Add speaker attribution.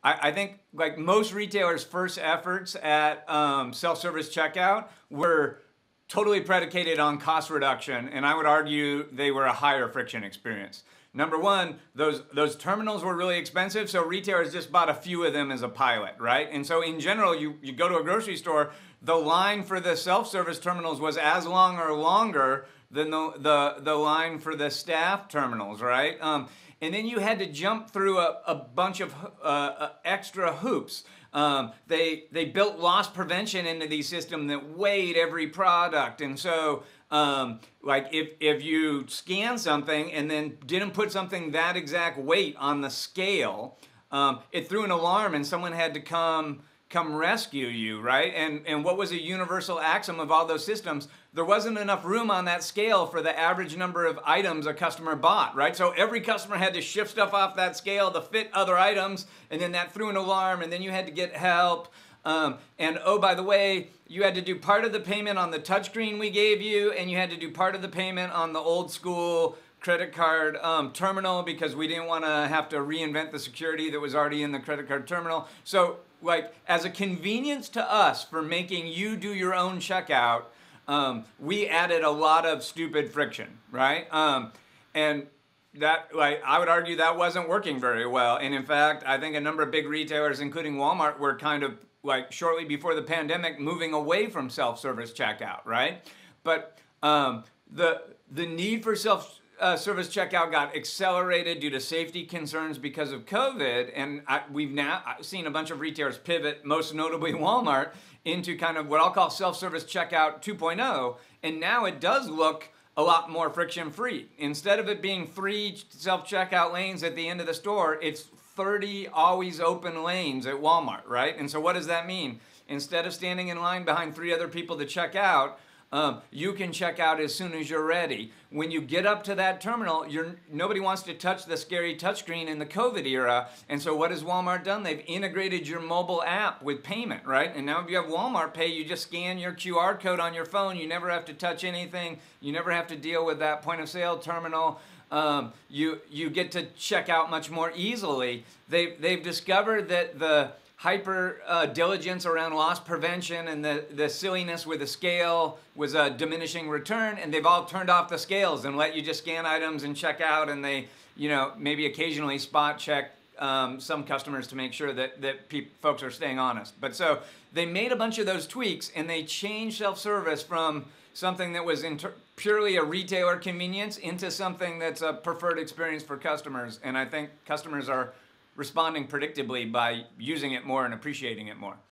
Speaker 1: I think like most retailers' first efforts at self-service checkout were totally predicated on cost reduction, and I would argue they were a higher friction experience. Number one, those terminals were really expensive, so retailers just bought a few of them as a pilot, right? And so in general, you go to a grocery store, the line for the self-service terminals was as long or longer than the line for the staff terminals, right? And then you had to jump through a bunch of extra hoops. They built loss prevention into these systems that weighed every product. And so like if you scan something and then didn't put something that exact weight on the scale, it threw an alarm and someone had to come rescue you, right? And what was a universal axiom of all those systems? There wasn't enough room on that scale for the average number of items a customer bought, right? So every customer had to shift stuff off that scale to fit other items, and then that threw an alarm, and then you had to get help. And oh, by the way, you had to do part of the payment on the touchscreen we gave you, and you had to do part of the payment on the old school credit card terminal because we didn't want to have to reinvent the security that was already in the credit card terminal. So like as a convenience to us for making you do your own checkout, we added a lot of stupid friction, right? And that, like, I would argue that wasn't working very well. And in fact, I think a number of big retailers, including Walmart, were kind of like shortly before the pandemic moving away from self-service checkout, right? But the need for self-service checkout got accelerated due to safety concerns because of COVID, and we've now seen a bunch of retailers pivot, most notably Walmart, into kind of what I'll call self-service checkout 2.0, and now it does look a lot more friction-free. Instead of it being 3 self-checkout lanes at the end of the store, it's 30 always open lanes at Walmart, right? And so what does that mean? Instead of standing in line behind 3 other people to check out, you can check out as soon as you're ready. When you get up to that terminal, nobody wants to touch the scary touchscreen in the COVID era. And so what has Walmart done? They've integrated your mobile app with payment, right? And now if you have Walmart Pay, you just scan your QR code on your phone. You never have to touch anything. You never have to deal with that point of sale terminal. You get to check out much more easily. They've discovered that the hyper diligence around loss prevention and the silliness with the scale was a diminishing return, and they've all turned off the scales and let you just scan items and check out, and they, maybe occasionally spot check some customers to make sure that folks are staying honest. But so they made a bunch of those tweaks, and they changed self-service from something that was purely a retailer convenience into something that's a preferred experience for customers. And I think customers are responding predictably by using it more and appreciating it more.